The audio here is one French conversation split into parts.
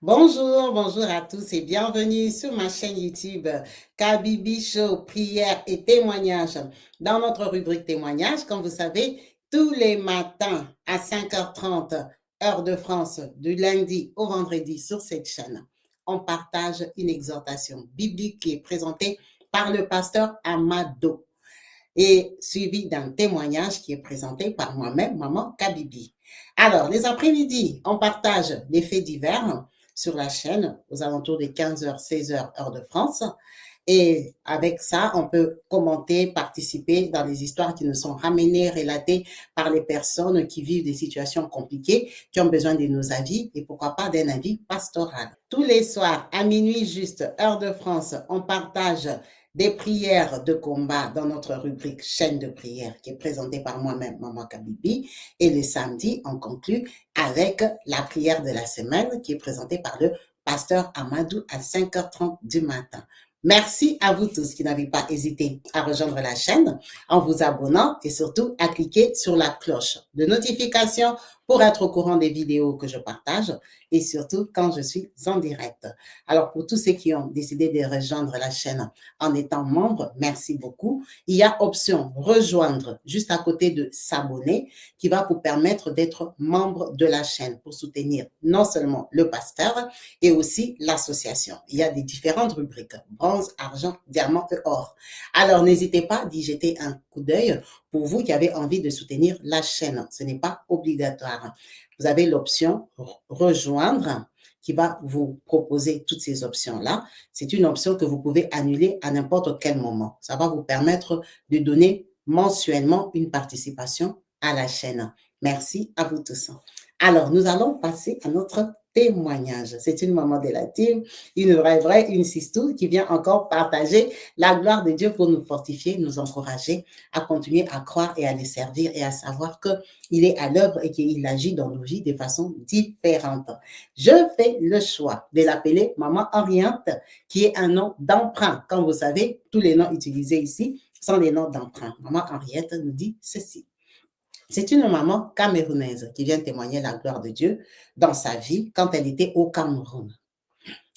Bonjour, bonjour à tous et bienvenue sur ma chaîne YouTube Kabibi Show, prière et témoignages. Dans notre rubrique témoignages, comme vous savez, tous les matins à 5h30, heure de France, du lundi au vendredi sur cette chaîne, on partage une exhortation biblique qui est présentée par le pasteur Amado et suivi d'un témoignage qui est présenté par moi-même, Maman Kabibi. Alors, les après-midi, on partage les faits divers sur la chaîne aux alentours de 15h, 16h, heure de France. Et avec ça, on peut commenter, participer dans les histoires qui nous sont ramenées, relatées par les personnes qui vivent des situations compliquées, qui ont besoin de nos avis et pourquoi pas d'un avis pastoral. Tous les soirs, à minuit juste, heure de France, on partage des prières de combat dans notre rubrique chaîne de prière qui est présentée par moi-même, Maman Kabibi. Et le samedi, on conclut avec la prière de la semaine qui est présentée par le pasteur Amadou à 5h30 du matin. Merci à vous tous qui n'avez pas hésité à rejoindre la chaîne en vous abonnant et surtout à cliquer sur la cloche de notification pour être au courant des vidéos que je partage et surtout quand je suis en direct. Alors pour tous ceux qui ont décidé de rejoindre la chaîne en étant membre, merci beaucoup. Il y a option rejoindre juste à côté de s'abonner qui va vous permettre d'être membre de la chaîne pour soutenir non seulement le pasteur et aussi l'association. Il y a des différentes rubriques, bronze, argent, diamant et or. Alors n'hésitez pas d'y jeter un coup d'œil pour vous qui avez envie de soutenir la chaîne. Ce n'est pas obligatoire. Vous avez l'option rejoindre qui va vous proposer toutes ces options-là. C'est une option que vous pouvez annuler à n'importe quel moment. Ça va vous permettre de donner mensuellement une participation à la chaîne. Merci à vous tous. Alors, nous allons passer à notre témoignage. C'est une maman de la team, une vraie, une sistoule qui vient encore partager la gloire de Dieu pour nous fortifier, nous encourager à continuer à croire et à les servir et à savoir qu'il est à l'œuvre et qu'il agit dans nos vies de façon différente. Je fais le choix de l'appeler Maman Henriette, qui est un nom d'emprunt. Comme vous savez, tous les noms utilisés ici sont des noms d'emprunt. Maman Henriette nous dit ceci. C'est une maman camerounaise qui vient témoigner la gloire de Dieu dans sa vie quand elle était au Cameroun.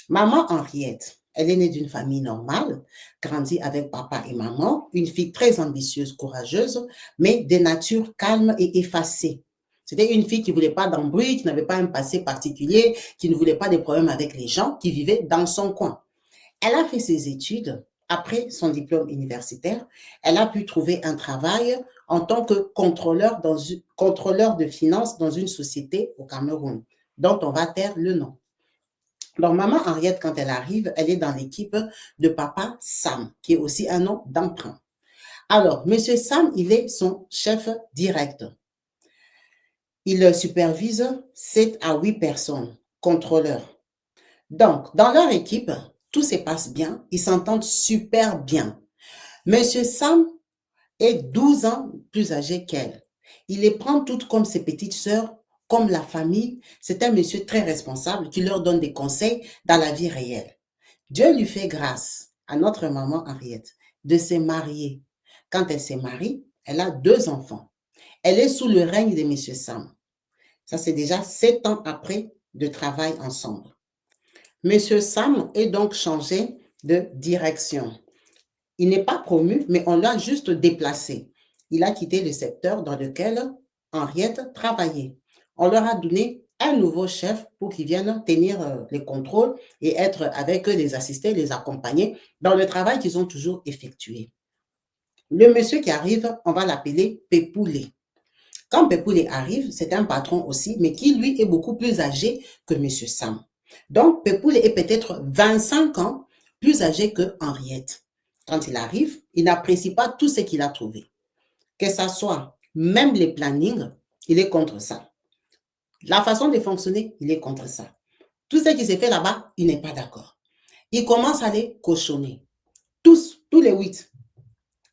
Maman Henriette, elle est née d'une famille normale, grandit avec papa et maman, une fille très ambitieuse, courageuse, mais de nature calme et effacée. C'était une fille qui ne voulait pas d'embrouille, qui n'avait pas un passé particulier, qui ne voulait pas de problèmes avec les gens, qui vivait dans son coin. Elle a fait ses études. Après son diplôme universitaire, elle a pu trouver un travail en tant que contrôleur de finances dans une société au Cameroun, dont on va taire le nom. Donc, maman Henriette, quand elle arrive, elle est dans l'équipe de papa Sam, qui est aussi un nom d'emprunt. Alors, monsieur Sam, il est son chef direct. Il supervise 7 à 8 personnes, contrôleurs. Donc, dans leur équipe, tout se passe bien, ils s'entendent super bien. Monsieur Sam est 12 ans plus âgé qu'elle. Il les prend toutes comme ses petites sœurs, comme la famille. C'est un monsieur très responsable qui leur donne des conseils dans la vie réelle. Dieu lui fait grâce à notre maman Henriette de se marier. Quand elle s'est mariée, elle a 2 enfants. Elle est sous le règne de monsieur Sam. Ça, c'est déjà 7 ans après de travail ensemble. Monsieur Sam est donc changé de direction. Il n'est pas promu, mais on l'a juste déplacé. Il a quitté le secteur dans lequel Henriette travaillait. On leur a donné un nouveau chef pour qu'il vienne tenir les contrôles et être avec eux, les assister, les accompagner dans le travail qu'ils ont toujours effectué. Le monsieur qui arrive, on va l'appeler Pepoulé. Quand Pepoulé arrive, c'est un patron aussi, mais qui lui est beaucoup plus âgé que monsieur Sam. Donc, Pepoulé est peut-être 25 ans plus âgé que Henriette. Quand il arrive, il n'apprécie pas tout ce qu'il a trouvé. Que ça soit même les plannings, il est contre ça. La façon de fonctionner, il est contre ça. Tout ce qui s'est fait là-bas, il n'est pas d'accord. Il commence à les cochonner. Tous les 8.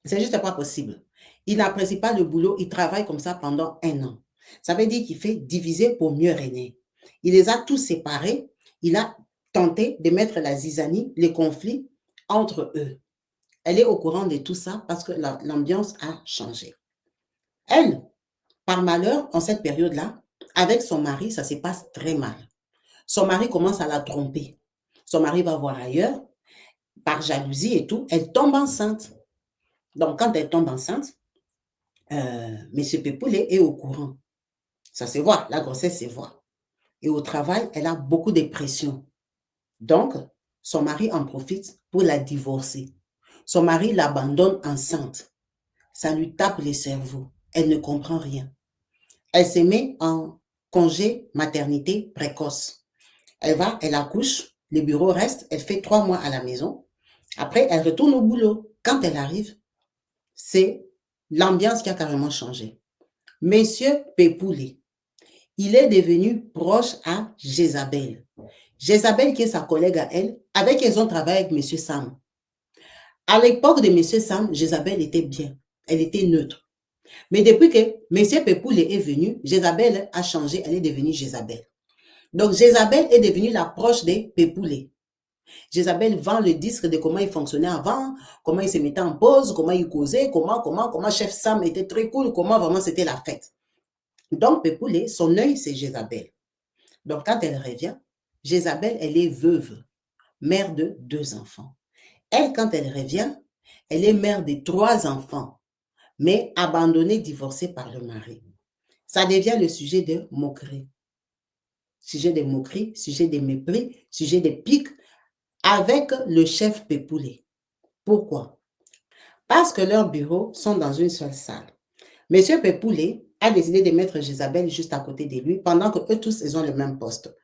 C'est juste pas possible. Il n'apprécie pas le boulot, il travaille comme ça pendant 1 an. Ça veut dire qu'il fait diviser pour mieux régner. Il les a tous séparés, il a tenté de mettre la zizanie, les conflits entre eux. Elle est au courant de tout ça parce que l'ambiance a changé. Elle, par malheur, en cette période-là, avec son mari, ça se passe très mal. Son mari commence à la tromper. Son mari va voir ailleurs, par jalousie et tout, elle tombe enceinte. Donc, quand elle tombe enceinte, M. Pepoulet est au courant. Ça se voit, la grossesse se voit. Et au travail, elle a beaucoup de pression. Donc, son mari en profite pour la divorcer. Son mari l'abandonne enceinte. Ça lui tape le cerveau. Elle ne comprend rien. Elle se met en congé maternité précoce. Elle va, elle accouche, le bureau reste, elle fait 3 mois à la maison. Après, elle retourne au boulot. Quand elle arrive, c'est l'ambiance qui a carrément changé. Monsieur Pepoulet, il est devenu proche à Jézabel. Jézabel, qui est sa collègue à elle, avec qui ils ont travaillé avec Monsieur Sam. À l'époque de Monsieur Sam, Jézabel était bien. Elle était neutre. Mais depuis que Monsieur Pepoulet est venu, Jézabel a changé, elle est devenue Jézabel. Donc, Jézabel est devenue la proche des Pepoulet. Jézabel vend le disque de comment il fonctionnait avant, comment il se mettait en pause, comment il causait, comment Chef Sam était très cool, comment vraiment c'était la fête. Donc, Pepoulet, son œil, c'est Jézabel. Donc, quand elle revient, Jézabel, elle est veuve, mère de 2 enfants. Elle, quand elle revient, elle est mère de 3 enfants, mais abandonnée, divorcée par le mari. Ça devient le sujet de moquerie. Sujet de moquerie, sujet de mépris, sujet de pique avec le chef Pepoulet. Pourquoi? Parce que leurs bureaux sont dans une seule salle. Monsieur Pepoulet a décidé de mettre Jézabel juste à côté de lui pendant que eux tous, ils ont le même poste.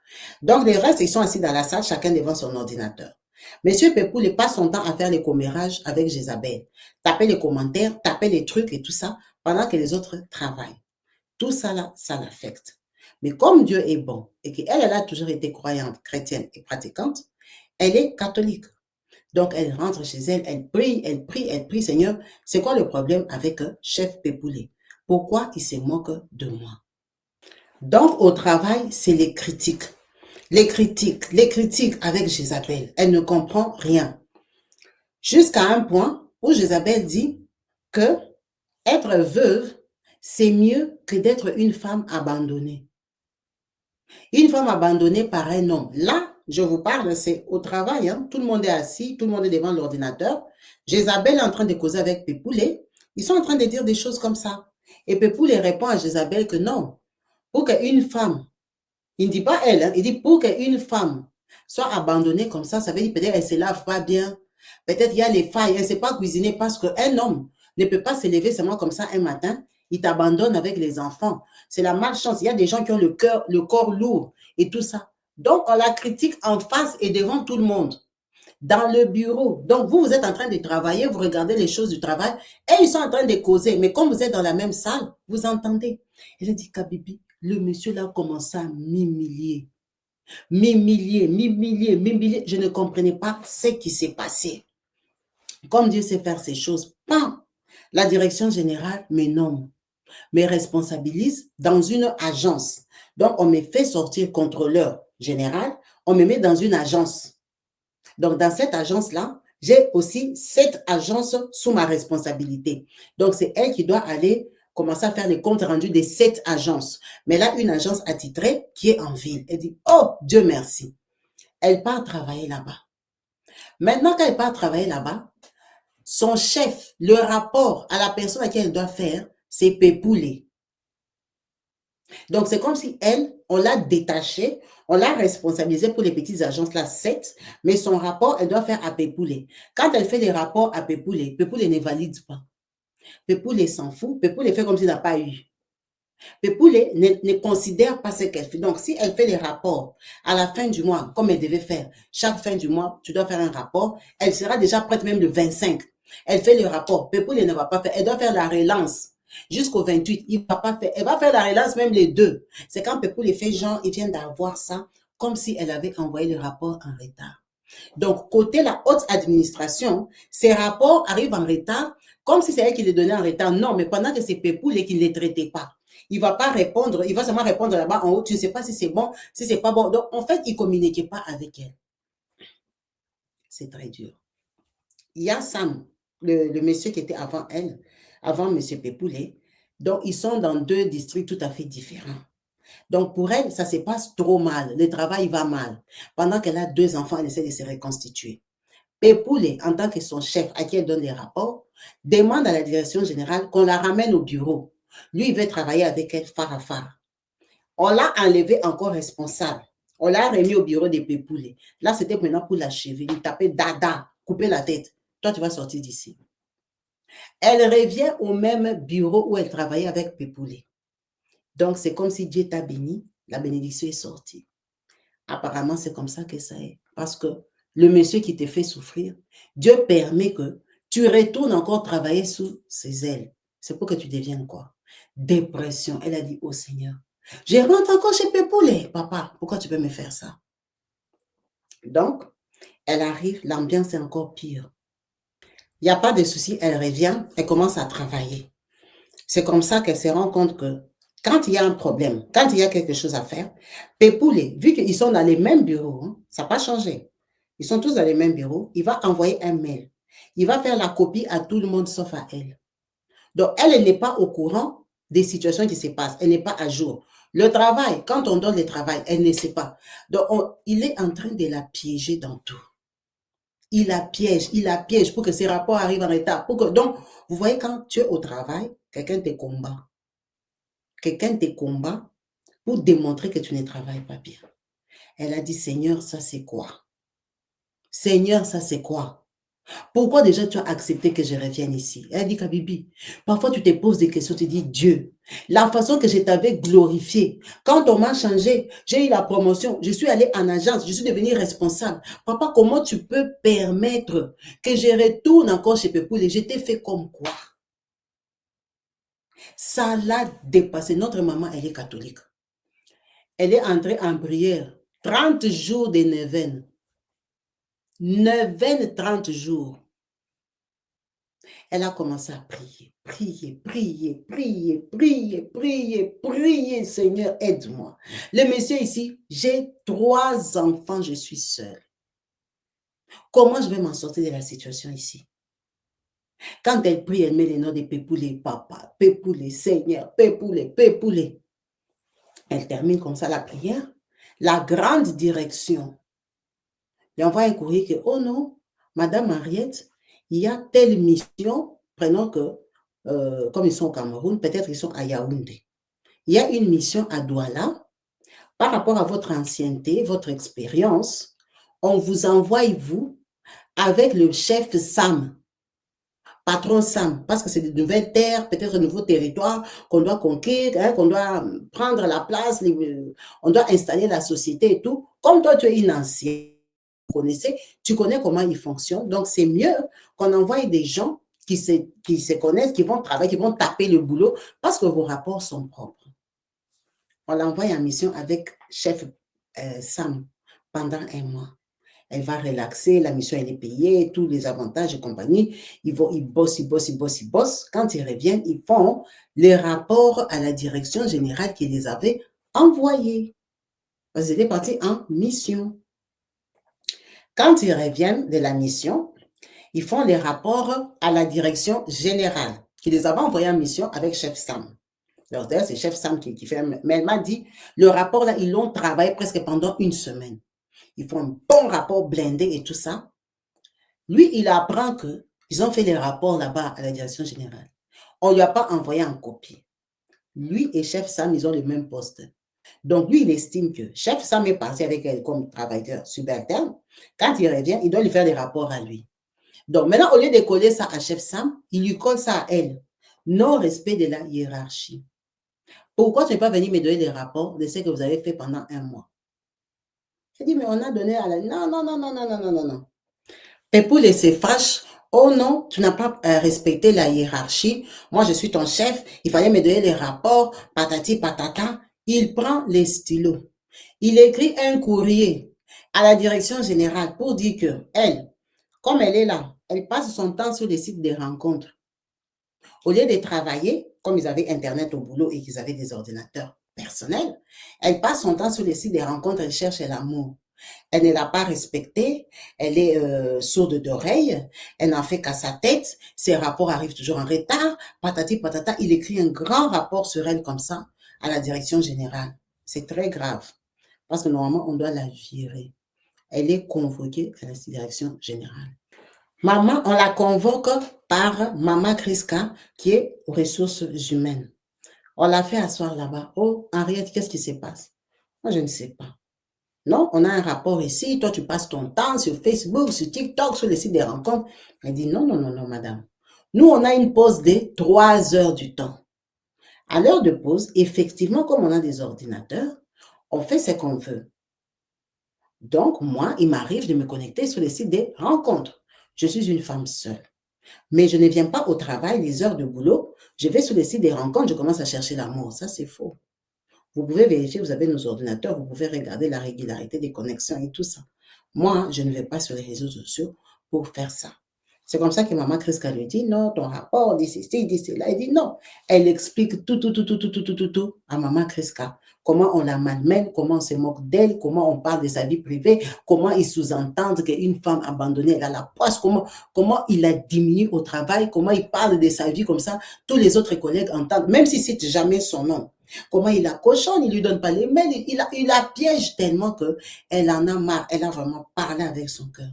Donc, les restes, ils sont assis dans la salle, chacun devant son ordinateur. Monsieur Pepoulet passe son temps à faire les commérages avec Jézabel, taper les commentaires, taper les trucs et tout ça, pendant que les autres travaillent. Tout ça là, ça l'affecte. Mais comme Dieu est bon et qu'elle, elle a toujours été croyante, chrétienne et pratiquante, elle est catholique. Donc, elle rentre chez elle, elle prie, elle prie, elle prie, Seigneur, c'est quoi le problème avec chef Pepoulet? Pourquoi il se moque de moi? Donc, au travail, c'est les critiques. Les critiques avec Jézabel. Elle ne comprend rien. Jusqu'à un point où Jézabel dit que être veuve, c'est mieux que d'être une femme abandonnée. Une femme abandonnée par un homme. Là, je vous parle, c'est au travail. Hein. Tout le monde est assis, tout le monde est devant l'ordinateur. Jézabel est en train de causer avec Pepoulet. Ils sont en train de dire des choses comme ça. Et Pepoulet répond à Jézabel que non. Pour qu'une femme, il ne dit pas elle, hein, il dit pour qu'une femme soit abandonnée comme ça veut dire peut-être elle ne se lave pas bien. Peut-être il y a les failles, elle ne sait pas cuisiner parce qu'un homme ne peut pas se lever seulement comme ça un matin. Il t'abandonne avec les enfants. C'est la malchance. Il y a des gens qui ont le corps lourd et tout ça. Donc, on la critique en face et devant tout le monde. Dans le bureau. Donc, vous êtes en train de travailler, vous regardez les choses du travail et ils sont en train de causer. Mais comme vous êtes dans la même salle, vous entendez. Elle a dit, Kabibi, le monsieur là a commencé à m'humilier. M'humilier. Je ne comprenais pas ce qui s'est passé. Comme Dieu sait faire ces choses, pas. La direction générale me nomme, me responsabilise dans une agence. Donc, on me fait sortir contrôleur général, on me met dans une agence. Donc, dans cette agence-là, j'ai aussi 7 agences sous ma responsabilité. Donc, c'est elle qui doit aller commencer à faire les comptes rendus des 7 agences. Mais là, une agence attitrée qui est en ville. Elle dit, oh, Dieu merci. Elle part travailler là-bas. Maintenant, quand elle part travailler là-bas, son chef, le rapport à la personne à qui elle doit faire, c'est Pepoulet. Donc, c'est comme si elle, on l'a détachée, on l'a responsabilisée pour les petites agences, là, 7, mais son rapport, elle doit faire à Pepoulet. Quand elle fait les rapports à Pepoulet, Pepoulet ne valide pas. Pepoulet s'en fout, Pepoulet fait comme s'il n'a pas eu. Pepoulet ne considère pas ce qu'elle fait. Donc, si elle fait les rapports à la fin du mois, comme elle devait faire, chaque fin du mois, tu dois faire un rapport, elle sera déjà prête même le 25. Elle fait le rapport, Pepoulet ne va pas faire, elle doit faire la relance. Jusqu'au 28, il va pas faire, elle va faire la relance même les 2. C'est quand Pepoulet fait genre, il vient d'avoir ça, comme si elle avait envoyé le rapport en retard. Donc, côté la haute administration, ces rapports arrivent en retard, comme si c'est elle qui les donnait en retard. Non, mais pendant que c'est Pepoulet qui ne les traitait pas. Il ne va pas répondre, il va seulement répondre là-bas en haut, tu ne sais pas si c'est bon, si c'est pas bon. Donc, en fait, il ne communiquait pas avec elle. C'est très dur. Il y a Sam, le monsieur qui était avant elle, avant monsieur Pepoulet. Donc, ils sont dans 2 districts tout à fait différents. Donc, pour elle, ça se passe trop mal. Le travail va mal. Pendant qu'elle a 2 enfants, elle essaie de se reconstituer. Pepoule, en tant que son chef, à qui elle donne les rapports, demande à la direction générale qu'on la ramène au bureau. Lui, il veut travailler avec elle phare à phare. On l'a enlevé encore responsable. On l'a remis au bureau des Pepoule. Là, c'était maintenant pour l'achever. Il tapait dada, couper la tête. Toi, tu vas sortir d'ici. Elle revient au même bureau où elle travaillait avec Pepoule. Donc, c'est comme si Dieu t'a béni, la bénédiction est sortie. Apparemment, c'est comme ça que ça est. Parce que le monsieur qui te fait souffrir, Dieu permet que tu retournes encore travailler sous ses ailes. C'est pour que tu deviennes quoi? Dépression. Elle a dit, oh Seigneur, je rentre encore chez Pépoulet. Papa, pourquoi tu peux me faire ça? Donc, elle arrive, l'ambiance est encore pire. Il n'y a pas de souci, elle revient, elle commence à travailler. C'est comme ça qu'elle se rend compte que quand il y a un problème, quand il y a quelque chose à faire, Pépoulet, vu qu'ils sont dans les mêmes bureaux, hein, ça n'a pas changé. Ils sont tous dans les mêmes bureaux, il va envoyer un mail. Il va faire la copie à tout le monde sauf à elle. Donc, elle n'est pas au courant des situations qui se passent. Elle n'est pas à jour. Le travail, quand on donne le travail, elle ne sait pas. Donc, il est en train de la piéger dans tout. Il la piège pour que ses rapports arrivent en retard. Donc, vous voyez, quand tu es au travail, quelqu'un te combat. Quelqu'un te combat pour démontrer que tu ne travailles pas bien. Elle a dit, Seigneur, ça c'est quoi? Seigneur, ça c'est quoi? Pourquoi déjà tu as accepté que je revienne ici? Elle a dit, Kabibi, parfois tu te poses des questions, tu dis, Dieu, la façon que je t'avais glorifié, quand on m'a changé, j'ai eu la promotion, je suis allée en agence, je suis devenue responsable. Papa, comment tu peux permettre que je retourne encore chez Pépoulet? Je t'ai fait comme quoi? Ça l'a dépassé. Notre maman, elle est catholique. Elle est entrée en prière. 30 jours de neuvaine. Neuvaine, 30 jours. Elle a commencé à prier, prier, prier, prier, prier, prier, prier. Seigneur, aide-moi. Le monsieur ici, j'ai 3 enfants, je suis seule. Comment je vais m'en sortir de la situation ici? Quand elle prie, elle met les noms de Pépoulet, papa, Pépoulet, Seigneur, Pépoulet, Pépoulet. Elle termine comme ça la prière. La grande direction lui envoie un courrier que, oh non, Madame Henriette, il y a telle mission, prenons que, comme ils sont au Cameroun, peut-être ils sont à Yaoundé. Il y a une mission à Douala, par rapport à votre ancienneté, votre expérience, on vous envoie, vous, avec le chef Sam, patron Sam, parce que c'est de nouvelles terres, peut-être de nouveaux territoires qu'on doit conquérir, hein, qu'on doit prendre la place, on doit installer la société et tout. Comme toi, tu es une ancienne, tu connais comment ils fonctionnent. Donc, c'est mieux qu'on envoie des gens qui se connaissent, qui vont travailler, qui vont taper le boulot parce que vos rapports sont propres. On l'envoie en mission avec chef Sam pendant 1 mois. Elle va relaxer, la mission elle est payée, tous les avantages et compagnie. Ils bossent. Quand ils reviennent, ils font les rapports à la direction générale qui les avait envoyés. Parce qu'ils étaient partis en mission. Quand ils reviennent de la mission, ils font les rapports à la direction générale qui les avait envoyés en mission avec chef Sam. Alors, d'ailleurs, c'est chef Sam qui fait, mais elle m'a dit, le rapport là, ils l'ont travaillé presque pendant 1 semaine. Ils font un bon rapport blindé et tout ça. Lui, il apprend qu'ils ont fait les rapports là-bas à la direction générale. On ne lui a pas envoyé en copie. Lui et chef Sam, ils ont le même poste. Donc, lui, il estime que chef Sam est parti avec elle comme travailleur subalterne. Quand il revient, il doit lui faire des rapports à lui. Donc, maintenant, au lieu de coller ça à chef Sam, il lui colle ça à elle. Non-respect de la hiérarchie. Pourquoi tu n'es pas venu me donner des rapports de ce que vous avez fait pendant 1 mois? J'ai dit, mais on a donné à la... Non, non, non, non, non, non, non, non, non. Pépoulet se fâche. Oh non, tu n'as pas respecté la hiérarchie. Moi, je suis ton chef. Il fallait me donner les rapports. Patati patata. Il prend les stylos. Il écrit un courrier à la direction générale pour dire que elle, comme elle est là, elle passe son temps sur les sites de rencontres. Au lieu de travailler, comme ils avaient Internet au boulot et qu'ils avaient des ordinateurs personnels, elle passe son temps sur les sites de rencontres, elle cherche l'amour. Elle ne l'a pas respectée, elle est sourde d'oreille, elle n'en fait qu'à sa tête, ses rapports arrivent toujours en retard, patati patata, il écrit un grand rapport sur elle comme ça à la direction générale. C'est très grave. Parce que normalement, on doit la virer. Elle est convoquée à la direction générale. Maman, on la convoque par Maman Kriska, qui est aux ressources humaines. On l'a fait asseoir là-bas. Oh, Henriette, qu'est-ce qui se passe? Moi, je ne sais pas. Non, on a un rapport ici. Toi, tu passes ton temps sur Facebook, sur TikTok, sur les sites des rencontres. Elle dit non, non, non, non, madame. Nous, on a une pause de 3 heures du temps. À l'heure de pause, effectivement, comme on a des ordinateurs, on fait ce qu'on veut. Donc, moi, il m'arrive de me connecter sur les sites des rencontres. Je suis une femme seule. Mais je ne viens pas au travail, les heures de boulot. Je vais sur les sites des rencontres, je commence à chercher l'amour. Ça, c'est faux. Vous pouvez vérifier, vous avez nos ordinateurs, vous pouvez regarder la régularité des connexions et tout ça. Moi, je ne vais pas sur les réseaux sociaux pour faire ça. C'est comme ça que Maman Kriska lui dit, non, ton rapport dit ceci, dit cela. Elle dit non. Elle explique tout à Maman Kriska. Comment on la malmène, comment on se moque d'elle, comment on parle de sa vie privée, comment ils sous-entendent qu'une femme abandonnée, elle a la poisse, comment il la diminue au travail, comment il parle de sa vie comme ça. Tous les autres collègues entendent, même s'il ne cite jamais son nom. Comment il la cochonne, il ne lui donne pas les mails, il la piège tellement qu'elle en a marre, elle a vraiment parlé avec son cœur.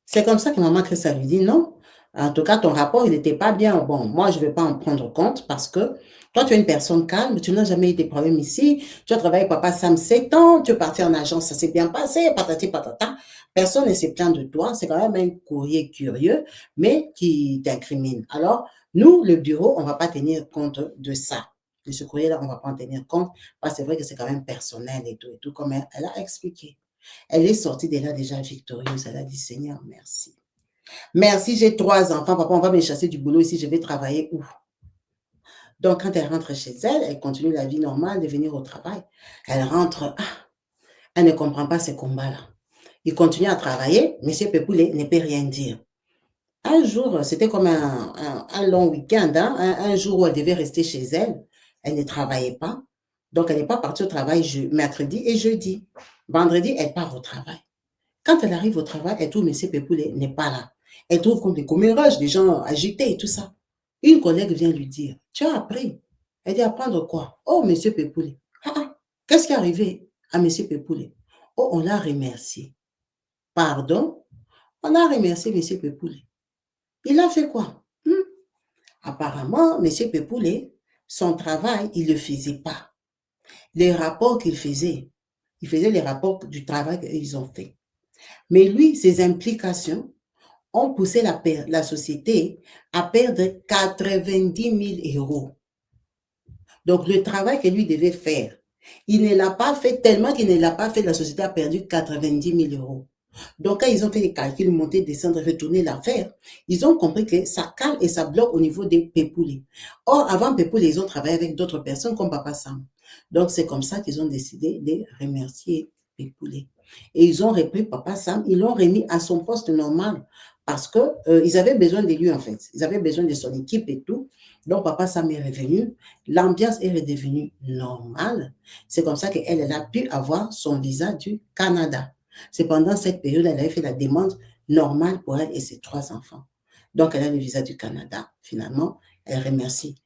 C'est comme ça que Maman Christa lui dit non. En tout cas, ton rapport, il n'était pas bien. Bon, moi, je ne vais pas en prendre compte parce que toi, tu es une personne calme, tu n'as jamais eu des problèmes ici. Tu as travaillé avec Papa Sam 7 ans, tu es parti en agence, ça s'est bien passé, patati patata. Personne ne s'est plaint de toi. C'est quand même un courrier curieux, mais qui t'incrimine. Alors, nous, le bureau, on ne va pas tenir compte de ça. De ce courrier-là, on ne va pas en tenir compte parce que c'est vrai que c'est quand même personnel et tout, comme elle a expliqué. Elle est sortie de là déjà victorieuse. Elle a dit, Seigneur, merci. Merci, j'ai 3 enfants. Papa, on va me chasser du boulot ici. Je vais travailler où? Donc, quand elle rentre chez elle, elle continue la vie normale de venir au travail. Elle rentre, elle ne comprend pas ces combats-là. Il continue à travailler. Monsieur Pepoulet ne peut rien dire. Un jour, c'était comme un long week-end, hein, un jour où elle devait rester chez elle. Elle ne travaillait pas. Donc, elle n'est pas partie au travail mercredi et jeudi. Vendredi, elle part au travail. Quand elle arrive au travail, elle trouve M. Pepoulet n'est pas là. Elle trouve comme des commérages, des gens agités et tout ça. Une collègue vient lui dire, tu as appris. Elle dit, apprendre quoi? Oh, M. Pepoulet. Qu'est-ce qui est arrivé à M. Pepoulet? Oh, on l'a remercié. Pardon? On a remercié M. Pepoulet. Il a fait quoi? Apparemment, M. Pepoulet, son travail, il ne le faisait pas. Les rapports qu'il faisait, il faisait les rapports du travail qu'ils ont fait. Mais lui, ses implications ont poussé la société à perdre 90 000 euros. Donc, le travail que lui devait faire, il ne l'a pas fait tellement qu'il ne l'a pas fait, la société a perdu 90 000 euros. Donc, quand ils ont fait les calculs, monter, descendre, retourner l'affaire, ils ont compris que ça cale et ça bloque au niveau des Pepoulet. Or, avant Pepoulet, ils ont travaillé avec d'autres personnes comme Papa Sam. Donc, c'est comme ça qu'ils ont décidé de remercier Pepoulet. Et ils ont repris Papa Sam, ils l'ont remis à son poste normal parce qu'ils avaient besoin de lui en fait. Ils avaient besoin de son équipe et tout. Donc, Papa Sam est revenu. L'ambiance est redevenue normale. C'est comme ça qu'elle elle a pu avoir son visa du Canada. C'est pendant cette période, elle avait fait la demande normale pour elle et ses 3 enfants. Donc, elle a le visa du Canada. Finalement, elle remercie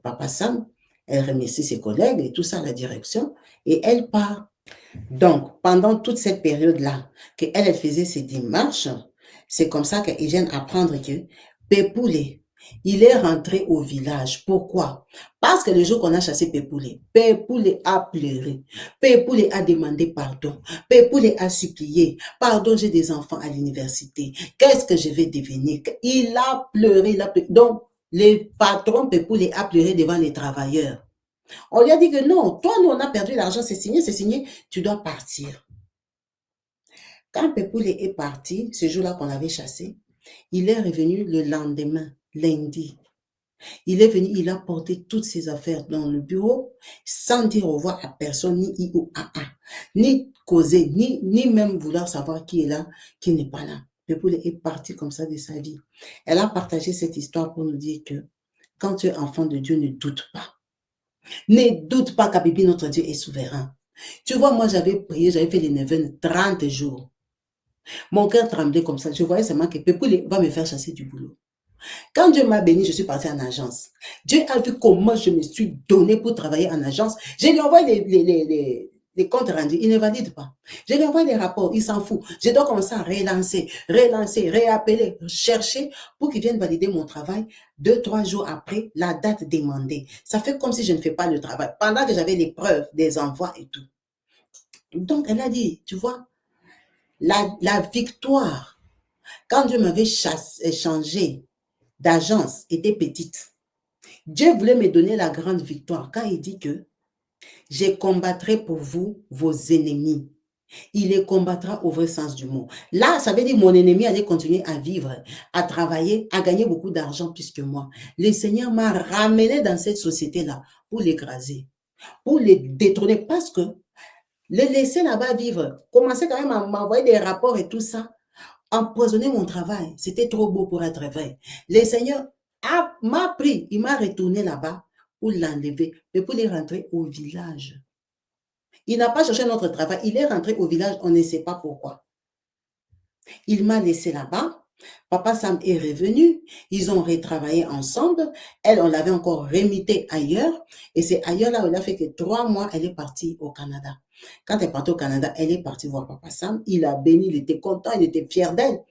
Papa Sam, elle remercie ses collègues et tout ça, la direction, et elle part. Donc, pendant toute cette période-là, qu'elle faisait ses démarches, c'est comme ça qu'elle vient apprendre que Pepoulet, il est rentré au village. Pourquoi? Parce que le jour qu'on a chassé Pepoulet, Pepoulet a pleuré. Pepoulet a demandé pardon. Pepoulet a supplié. Pardon, j'ai des enfants à l'université. Qu'est-ce que je vais devenir? Il a pleuré, il a pleuré. Donc, le patron Pepoulet a pleuré devant les travailleurs. On lui a dit que non, toi, nous, on a perdu l'argent, c'est signé, tu dois partir. Quand Pepoulet est parti, ce jour-là qu'on avait chassé, il est revenu le lendemain, lundi. Il est venu, il a porté toutes ses affaires dans le bureau sans dire au revoir à personne, ni I ou AA, ni causer, ni même vouloir savoir qui est là, qui n'est pas là. Pepoulet est parti comme ça de sa vie. Elle a partagé cette histoire pour nous dire que quand tu es enfant de Dieu, ne doute pas. Ne doute pas qu'Abibi, notre Dieu, est souverain. Tu vois, moi, j'avais prié, j'avais fait les neuvaines 30 jours. Mon cœur tremblait comme ça. Je voyais seulement que Pepoulet va me faire chasser du boulot. Quand Dieu m'a béni, je suis partie en agence. Dieu a vu comment je me suis donné pour travailler en agence. Je lui envoie les comptes rendus, il ne valide pas. Je lui envoie les rapports, il s'en fout. Je dois commencer à relancer, réappeler, chercher pour qu'il vienne valider mon travail 2-3 jours après la date demandée. Ça fait comme si je ne fais pas le travail, pendant que j'avais les preuves des envois et tout. Donc, elle a dit, tu vois, la victoire, quand Dieu m'avait changé d'agence, était petite. Dieu voulait me donner la grande victoire quand il dit que je combattrai pour vous vos ennemis. Il les combattra au vrai sens du mot. Là, ça veut dire que mon ennemi allait continuer à vivre, à travailler, à gagner beaucoup d'argent plus que moi. Le Seigneur m'a ramené dans cette société-là pour l'écraser, pour les détrôner, parce que les laisser là-bas vivre, commencer quand même à m'envoyer des rapports et tout ça, empoisonner mon travail, c'était trop beau pour être vrai. Le Seigneur m'a pris, il m'a retourné là-bas pour l'enlever, mais pour les rentrer au village. Il n'a pas cherché notre travail, il est rentré au village, on ne sait pas pourquoi. Il m'a laissé là-bas. Papa Sam est revenu, ils ont retravaillé ensemble. Elle, on l'avait encore remitée ailleurs. Et c'est ailleurs là où elle a fait que 3 mois, elle est partie au Canada. Quand elle est partie au Canada, elle est partie voir Papa Sam. Il a béni, il était content, il était fier d'elle.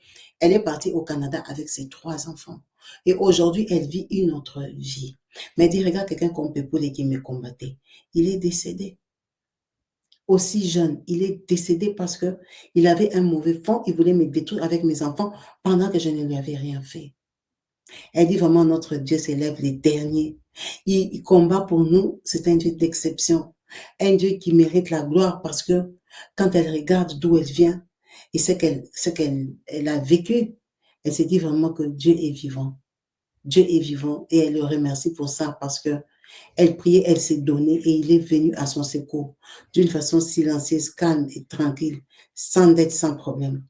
Elle est partie au Canada avec ses 3 enfants. Et aujourd'hui, elle vit une autre vie. Mais dis, regarde quelqu'un comme Pepoule qui me combattait. Il est décédé. Aussi jeune, il est décédé parce que il avait un mauvais fond, il voulait me détruire avec mes enfants pendant que je ne lui avais rien fait. Elle dit vraiment notre Dieu s'élève les derniers. Il combat pour nous, c'est un Dieu d'exception, un Dieu qui mérite la gloire parce que quand elle regarde d'où elle vient et ce qu'elle a vécu, elle se dit vraiment que Dieu est vivant. Dieu est vivant et elle le remercie pour ça parce que elle priait, elle s'est donnée et il est venu à son secours d'une façon silencieuse, calme et tranquille, sans dette, sans problème.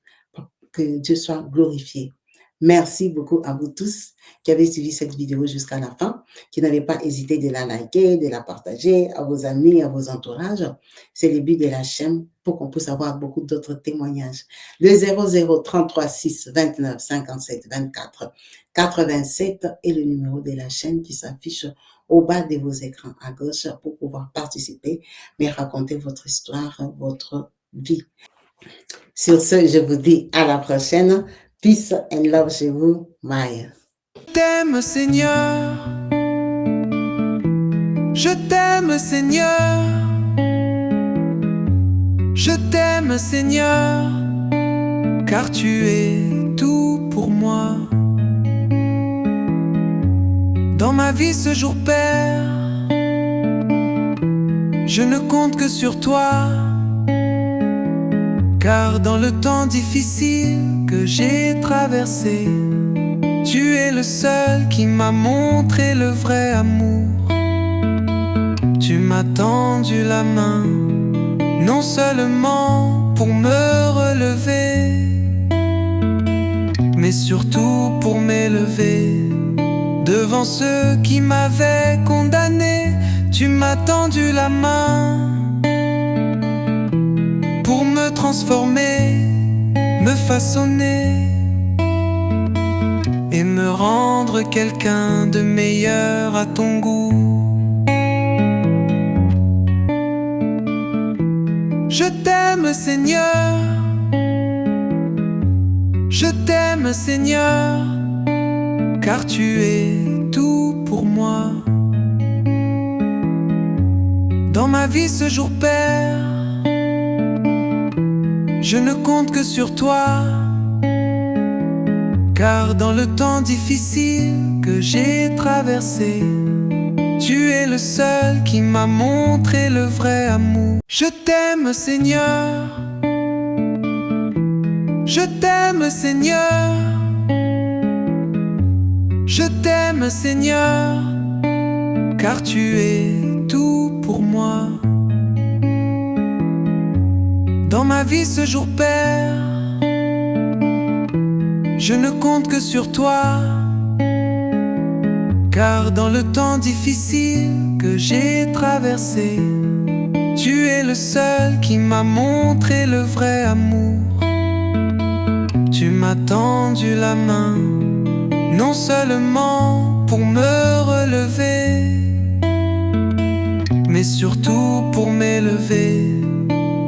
Que Dieu soit glorifié. Merci beaucoup à vous tous qui avez suivi cette vidéo jusqu'à la fin, qui n'avez pas hésité de la liker, de la partager à vos amis, à vos entourages. C'est le but de la chaîne pour qu'on puisse avoir beaucoup d'autres témoignages. Le 00 33 6 29 57 24 87 est le numéro de la chaîne qui s'affiche au bas de vos écrans à gauche pour pouvoir participer, mais raconter votre histoire, votre vie. Sur ce, je vous dis à la prochaine. Peace and love chez vous. Bye. Je t'aime, Seigneur. Je t'aime, Seigneur. Je t'aime, Seigneur, car tu es tout pour moi. Dans ma vie ce jour, Père, je ne compte que sur toi. Car dans le temps difficile que j'ai traversé, tu es le seul qui m'a montré le vrai amour. Tu m'as tendu la main, non seulement pour me relever, mais surtout pour m'élever devant ceux qui m'avaient condamné. Tu m'as tendu la main pour me transformer, me façonner et me rendre quelqu'un de meilleur à ton goût. Je t'aime, Seigneur. Je t'aime, Seigneur, car tu es tout pour moi. Dans ma vie ce jour, Père, je ne compte que sur toi. Car dans le temps difficile que j'ai traversé, tu es le seul qui m'a montré le vrai amour. Je t'aime, Seigneur. Je t'aime, Seigneur. Je t'aime, Seigneur, car tu es tout pour moi. Dans ma vie ce jour, Père, je ne compte que sur toi. Car dans le temps difficile que j'ai traversé, tu es le seul qui m'a montré le vrai amour. Tu m'as tendu la main, non seulement pour me relever, mais surtout pour m'élever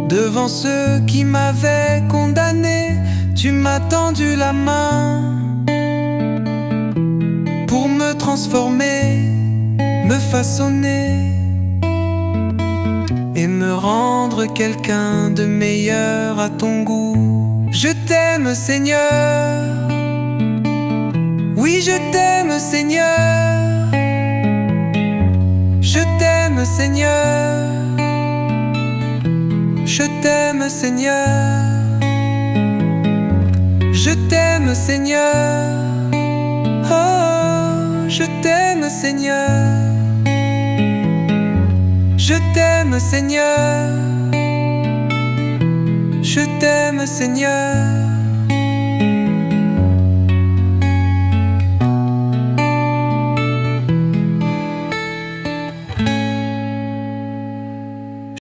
devant ceux qui m'avaient condamné. Tu m'as tendu la main pour me transformer, me façonner et me rendre quelqu'un de meilleur à ton goût. Je t'aime, Seigneur. Oui, je t'aime, Seigneur. Je t'aime, Seigneur. Je t'aime, Seigneur. Je t'aime, Seigneur. Oh, je t'aime, Seigneur. Je t'aime, Seigneur. Je t'aime, Seigneur.